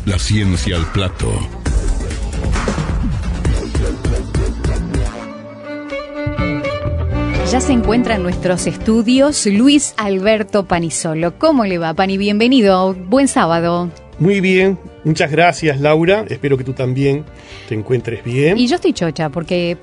La ciencia al plato. Ya se encuentra en nuestros estudios Luis Alberto Panizzolo. ¿Cómo le va, Pani? Bienvenido. Buen sábado. Muy bien. Muchas gracias, Laura. Espero que tú también te encuentres bien. Y yo estoy chocha, porque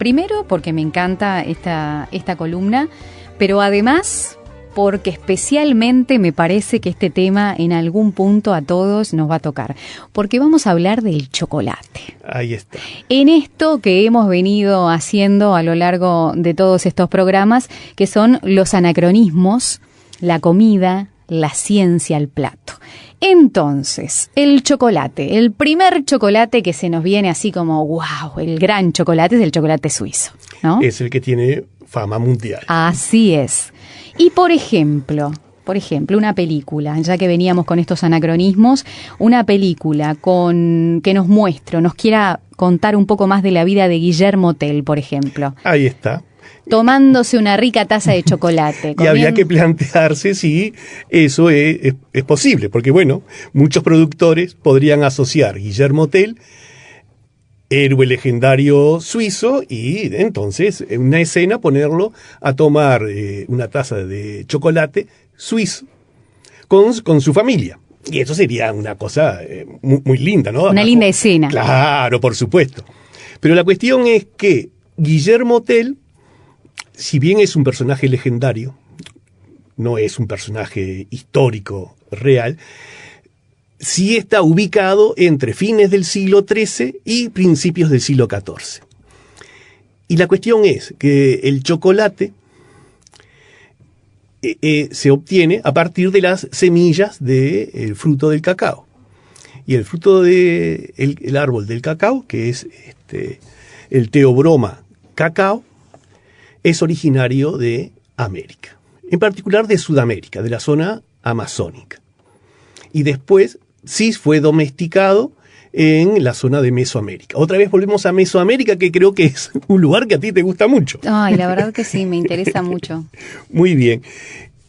me encanta esta columna, pero además porque especialmente me parece que este tema en algún punto a todos nos va a tocar, porque vamos a hablar del chocolate. Ahí está. En esto que hemos venido haciendo a lo largo de todos estos programas, que son los anacronismos, la comida, la ciencia al plato. Entonces, el chocolate, el primer chocolate que se nos viene así como, wow, el gran chocolate es el chocolate suizo, ¿no? Es el que tiene fama mundial. Así es. Y por ejemplo, una película, ya que veníamos con estos anacronismos, una película que nos quiera contar un poco más de la vida de Guillermo Tell, por ejemplo. Ahí está. Tomándose una rica taza de chocolate. Y habría que plantearse si eso es posible, porque bueno, muchos productores podrían asociar Guillermo Tell, héroe legendario suizo, y entonces en una escena ponerlo a tomar una taza de chocolate suizo con su familia. Y eso sería una cosa muy linda, ¿no? Una linda escena. Claro, por supuesto. Pero la cuestión es que Guillermo Tell, si bien es un personaje legendario, no es un personaje histórico real, sí está ubicado entre fines del siglo XIII y principios del siglo XIV. Y la cuestión es que el chocolate se obtiene a partir de las semillas del fruto del cacao. Y el fruto del árbol del cacao, que es el Theobroma cacao, es originario de América, en particular de Sudamérica, de la zona amazónica. Y después sí fue domesticado en la zona de Mesoamérica. Otra vez volvemos a Mesoamérica, que creo que es un lugar que a ti te gusta mucho. Ay, la verdad que sí, me interesa mucho. Muy bien.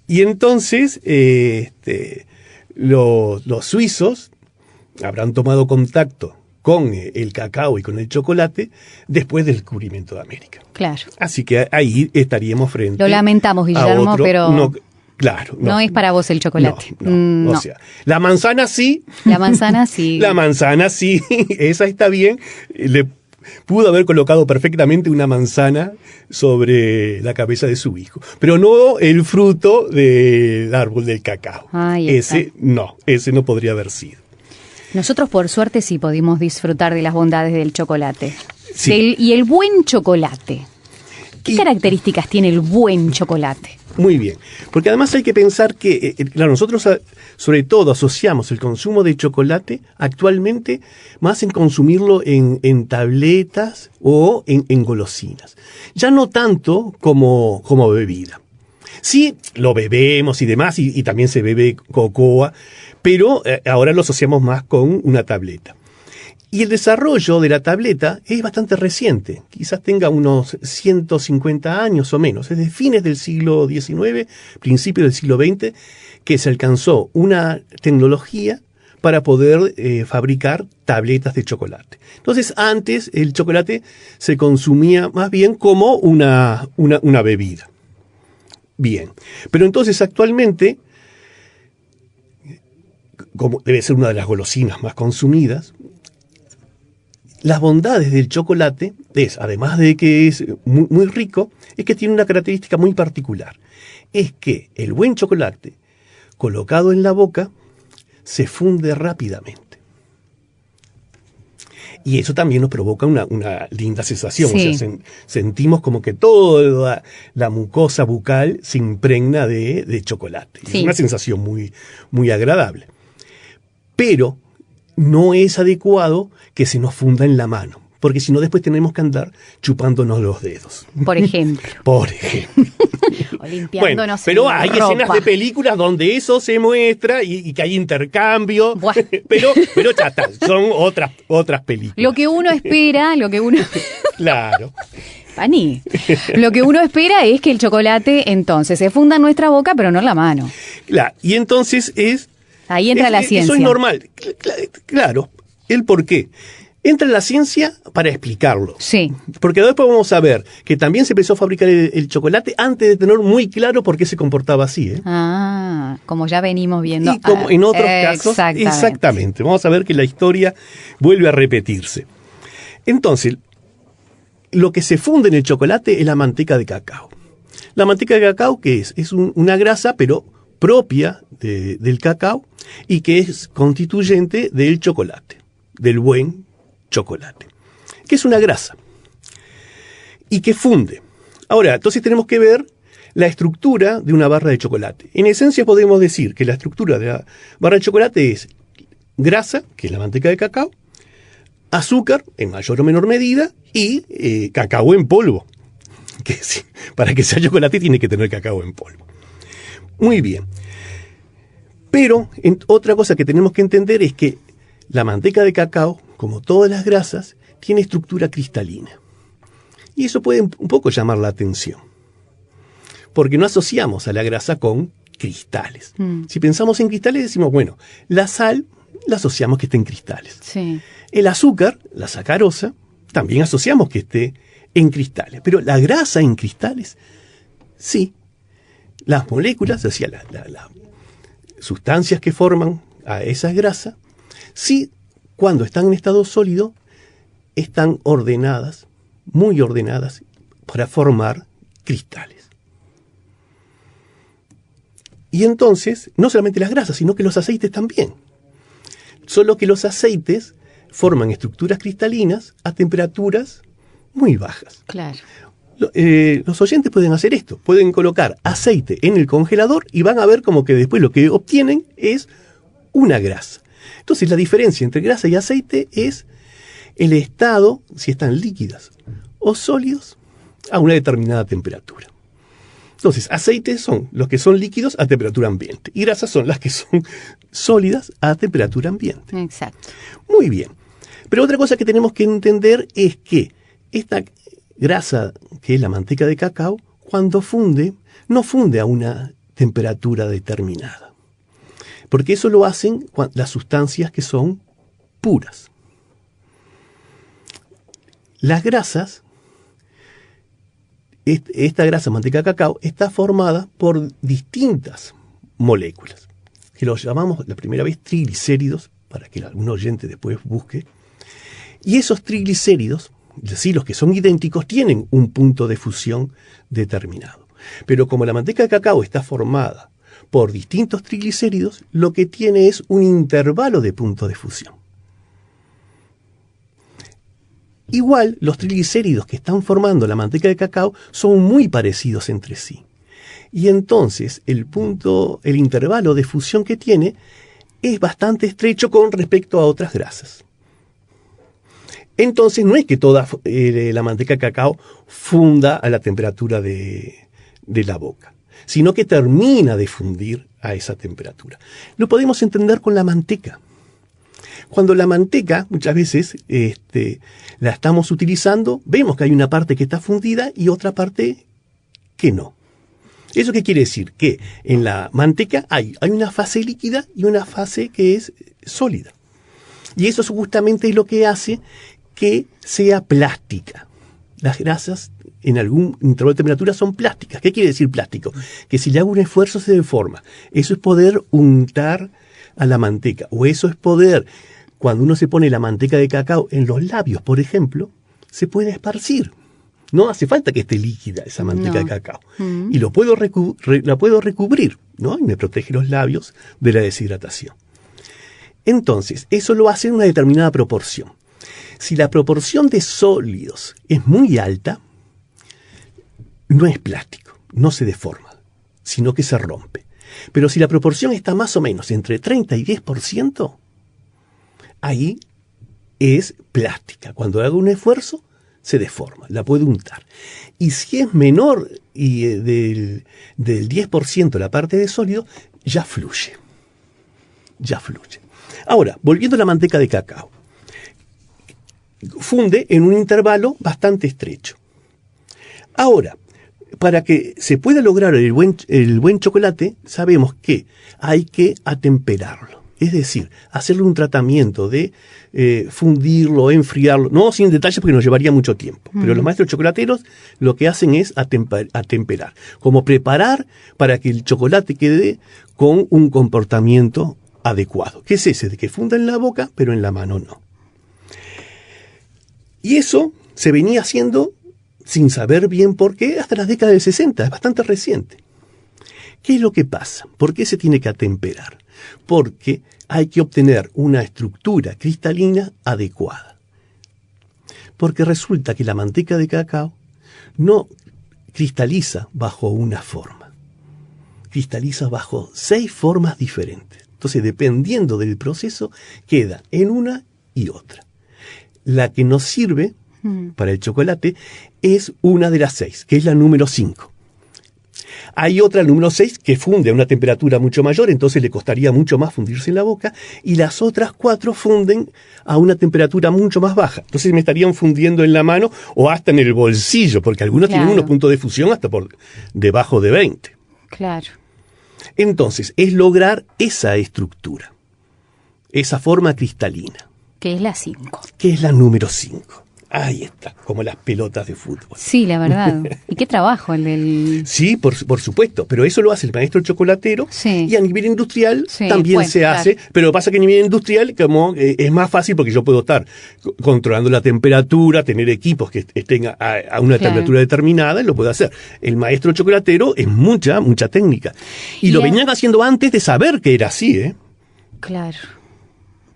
Y entonces los suizos habrán tomado contacto con el cacao y con el chocolate después del descubrimiento de América. Claro. Así que ahí estaríamos frente. Lo lamentamos, Guillermo, pero claro, no es para vos el chocolate. No. O sea, la manzana sí. La manzana sí. La manzana sí, esa está bien. Le pudo haber colocado perfectamente una manzana sobre la cabeza de su hijo, pero no el fruto del árbol del cacao. Ese no podría haber sido. Nosotros, por suerte, sí pudimos disfrutar de las bondades del chocolate. Sí. Y el buen chocolate. ¿Qué características tiene el buen chocolate? Muy bien, porque además hay que pensar que, claro, nosotros sobre todo asociamos el consumo de chocolate actualmente más en consumirlo en tabletas o en golosinas. Ya no tanto como bebida. Sí, lo bebemos y demás, y también se bebe cocoa, pero ahora lo asociamos más con una tableta. Y el desarrollo de la tableta es bastante reciente, quizás tenga unos 150 años o menos, es de fines del siglo XIX, principios del siglo XX, que se alcanzó una tecnología para poder fabricar tabletas de chocolate. Entonces, antes el chocolate se consumía más bien como una bebida. Bien, pero entonces actualmente, como debe ser una de las golosinas más consumidas, las bondades del chocolate es, además de que es muy, muy rico, es que tiene una característica muy particular. Es que el buen chocolate, colocado en la boca, se funde rápidamente. Y eso también nos provoca una linda sensación. Sí. O sea, sentimos como que toda la mucosa bucal se impregna de chocolate. Sí. Es una sensación muy, muy agradable. Pero no es adecuado que se nos funda en la mano, porque si no después tenemos que andar chupándonos los dedos. Por ejemplo. Por ejemplo. O limpiándonos. Bueno, pero hay ropa. escenas de películas donde eso se muestra y que hay intercambio, Buah. pero ya está, son otras películas. Lo que uno espera, Claro. Pani, lo que uno espera es que el chocolate entonces se funda en nuestra boca, pero no en la mano. Claro, y entonces Ahí entra la ciencia. Eso es normal. Claro, el por qué. Entra la ciencia para explicarlo. Sí. Porque después vamos a ver que también se empezó a fabricar el chocolate antes de tener muy claro por qué se comportaba así. Como ya venimos viendo. Y como en otros casos, exactamente. Vamos a ver que la historia vuelve a repetirse. Entonces, lo que se funde en el chocolate es la manteca de cacao. La manteca de cacao, ¿qué es? Es una grasa, pero propia del cacao y que es constituyente del chocolate, del buen chocolate, que es una grasa y que funde. Ahora, entonces tenemos que ver la estructura de una barra de chocolate. En esencia podemos decir que la estructura de la barra de chocolate es grasa, que es la manteca de cacao, azúcar en mayor o menor medida y cacao en polvo, que sí, para que sea chocolate tiene que tener cacao en polvo. Muy bien. Pero otra cosa que tenemos que entender es que la manteca de cacao, como todas las grasas, tiene estructura cristalina. Y eso puede un poco llamar la atención, porque no asociamos a la grasa con cristales. Si pensamos en cristales decimos, bueno, la sal la asociamos que esté en cristales. Sí. El azúcar, la sacarosa, también asociamos que esté en cristales. Pero la grasa en cristales, sí. Las moléculas, o sea, las sustancias que forman a esa grasa, sí, cuando están en estado sólido, están ordenadas, muy ordenadas, para formar cristales. Y entonces, no solamente las grasas, sino que los aceites también. Solo que los aceites forman estructuras cristalinas a temperaturas muy bajas. Claro. Los oyentes pueden hacer esto, pueden colocar aceite en el congelador y van a ver como que después lo que obtienen es una grasa. Entonces la diferencia entre grasa y aceite es el estado, si están líquidas o sólidos, a una determinada temperatura. Entonces, aceites son los que son líquidos a temperatura ambiente y grasas son las que son sólidas a temperatura ambiente. Exacto. Muy bien. Pero otra cosa que tenemos que entender es que esta grasa, que es la manteca de cacao, cuando funde, no funde a una temperatura determinada. Porque eso lo hacen las sustancias que son puras. Las grasas, esta grasa manteca de cacao, está formada por distintas moléculas, que los llamamos la primera vez triglicéridos, para que algún oyente después busque. Y esos triglicéridos, es decir, los que son idénticos, tienen un punto de fusión determinado. Pero como la manteca de cacao está formada por distintos triglicéridos, lo que tiene es un intervalo de punto de fusión. Igual, los triglicéridos que están formando la manteca de cacao son muy parecidos entre sí. Y entonces el intervalo de fusión que tiene es bastante estrecho con respecto a otras grasas. Entonces no es que toda la manteca de cacao funda a la temperatura de la boca, sino que termina de fundir a esa temperatura. Lo podemos entender con la manteca. Cuando la manteca, muchas veces la estamos utilizando, vemos que hay una parte que está fundida y otra parte que no. ¿Eso qué quiere decir? Que en la manteca hay una fase líquida y una fase que es sólida. Y eso justamente es lo que hace que sea plástica. Las grasas en algún intervalo de temperatura son plásticas. ¿Qué quiere decir plástico? Que si le hago un esfuerzo se deforma. Eso es poder untar a la manteca. O eso es poder, cuando uno se pone la manteca de cacao en los labios, por ejemplo, se puede esparcir. No hace falta que esté líquida esa manteca de cacao. Y la puedo recubrir, ¿no? Y me protege los labios de la deshidratación. Entonces, eso lo hace en una determinada proporción. Si la proporción de sólidos es muy alta, no es plástico, no se deforma, sino que se rompe. Pero si la proporción está más o menos entre 30 y 10%, ahí es plástica. Cuando hago un esfuerzo, se deforma, la puedo untar. Y si es menor del 10% la parte de sólido, ya fluye. Ya fluye. Ahora, volviendo a la manteca de cacao. Funde en un intervalo bastante estrecho. Ahora, para que se pueda lograr el buen chocolate, sabemos que hay que atemperarlo. Es decir, hacerle un tratamiento de fundirlo, enfriarlo, no sin detalles porque nos llevaría mucho tiempo. Pero los maestros chocolateros lo que hacen es atemperar, como preparar para que el chocolate quede con un comportamiento adecuado. ¿Qué es ese? De que funda en la boca, pero en la mano no. Y eso se venía haciendo sin saber bien por qué hasta las décadas del 60, es bastante reciente. ¿Qué es lo que pasa? ¿Por qué se tiene que atemperar? Porque hay que obtener una estructura cristalina adecuada. Porque resulta que la manteca de cacao no cristaliza bajo una forma. Cristaliza bajo 6 formas diferentes. Entonces, dependiendo del proceso, queda en una y otra. La que nos sirve para el chocolate es una de las 6, que es la número 5. Hay otra, el número 6, que funde a una temperatura mucho mayor, entonces le costaría mucho más fundirse en la boca, y las otras 4 funden a una temperatura mucho más baja. Entonces me estarían fundiendo en la mano o hasta en el bolsillo, porque algunos tienen unos puntos de fusión hasta por debajo de 20. Claro. Entonces, es lograr esa estructura, esa forma cristalina. Que es la 5. Que es la número 5. Ahí está, como las pelotas de fútbol. Sí, la verdad. ¿Y qué trabajo el del...? Sí, por supuesto, pero eso lo hace el maestro chocolatero, sí. Y a nivel industrial también se hace, pero pasa que a nivel industrial como es más fácil porque yo puedo estar controlando la temperatura, tener equipos que estén a una temperatura determinada, y lo puedo hacer. El maestro chocolatero es mucha técnica. Y lo venían haciendo antes de saber que era así, ¿eh? Claro,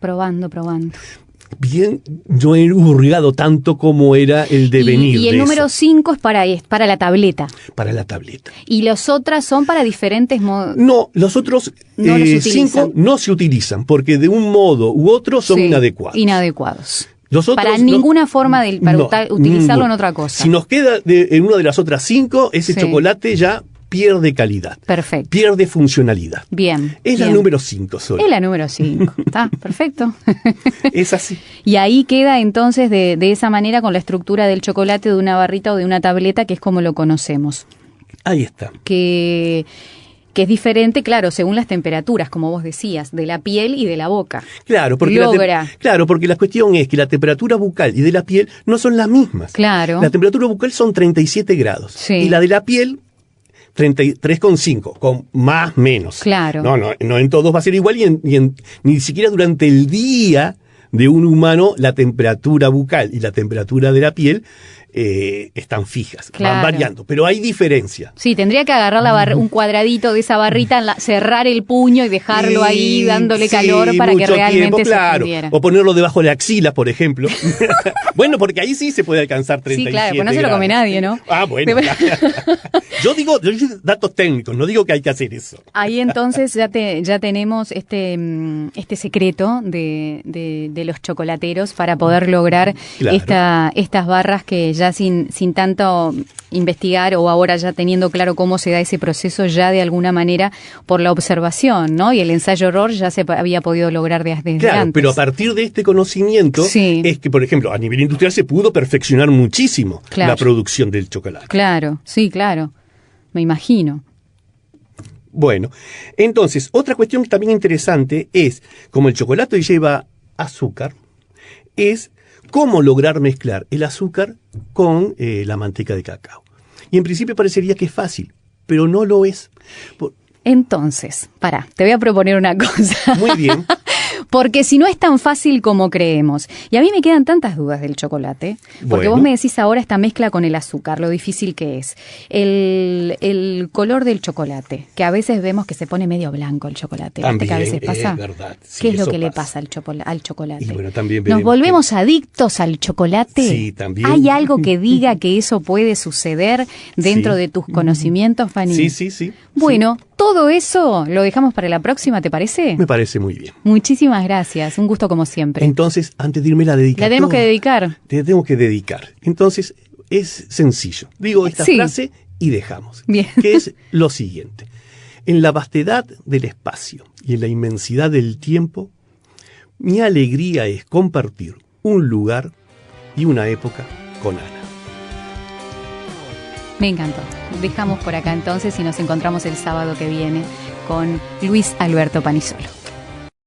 probando. Bien, yo he hurgado tanto como era el devenir. Y el número 5 es para la tableta. Para la tableta. ¿Y los otras son para diferentes modos? No, los otros 5 no se utilizan, porque de un modo u otro son inadecuados. Inadecuados. Los otros, para ninguna forma para utilizarlo en otra cosa. Si nos queda en una de las otras 5, ese chocolate ya pierde calidad. Perfecto. Pierde funcionalidad. Bien. Es la número 5 solo. Es la número 5. Está, perfecto. Es así. Y ahí queda entonces de esa manera con la estructura del chocolate de una barrita o de una tableta, que es como lo conocemos. Ahí está. Que es diferente, claro, según las temperaturas, como vos decías, de la piel y de la boca. Claro, porque la cuestión es que la temperatura bucal y de la piel no son las mismas. Claro. La temperatura bucal son 37 grados. Sí. Y la de la piel 33,5, con más menos. Claro. No en todos va a ser igual y ni siquiera durante el día de un humano la temperatura bucal y la temperatura de la piel están fijas, van variando, pero hay diferencia. Sí, tendría que agarrar un cuadradito de esa barrita, cerrar el puño y dejarlo ahí dándole calor para que realmente se fundiera. O ponerlo debajo de la axila, por ejemplo. Bueno, porque ahí sí se puede alcanzar 37 Sí, claro, pues no se lo come nadie, ¿no? Ah, bueno. Yo digo datos técnicos, no digo que hay que hacer eso. Ahí entonces ya tenemos este secreto de los chocolateros para poder lograr estas barras que ya sin tanto investigar, o ahora ya teniendo claro cómo se da ese proceso, ya de alguna manera por la observación, ¿no? Y el ensayo-error ya se había podido lograr desde antes. Pero a partir de este conocimiento es que, por ejemplo, a nivel industrial se pudo perfeccionar muchísimo la producción del chocolate. Claro, sí, claro. Me imagino. Bueno, entonces, otra cuestión también interesante es, como el chocolate lleva azúcar, es cómo lograr mezclar el azúcar con la manteca de cacao. Y en principio parecería que es fácil, pero no lo es. Entonces, te voy a proponer una cosa. Muy bien. Porque si no es tan fácil como creemos. Y a mí me quedan tantas dudas del chocolate. Porque vos me decís ahora esta mezcla con el azúcar, lo difícil que es. El color del chocolate, que a veces vemos que se pone medio blanco el chocolate. También, que a veces pasa. Es verdad. Sí, ¿qué es lo que le pasa al chocolate? Y bueno, también ¿Nos volvemos adictos al chocolate? Sí, también. ¿Hay algo que diga que eso puede suceder dentro de tus conocimientos, Fanny? Sí. Bueno, todo eso lo dejamos para la próxima, ¿te parece? Me parece muy bien. Muchísimas gracias, un gusto como siempre. Entonces, antes de irme la dedicatoria. ¿La tenemos que dedicar? Te tengo que dedicar. Entonces, es sencillo. Digo esta frase y dejamos. Bien. Que es lo siguiente. En la vastedad del espacio y en la inmensidad del tiempo, mi alegría es compartir un lugar y una época con Ana. Me encantó. Dejamos por acá entonces y nos encontramos el sábado que viene con Luis Alberto Panisolo.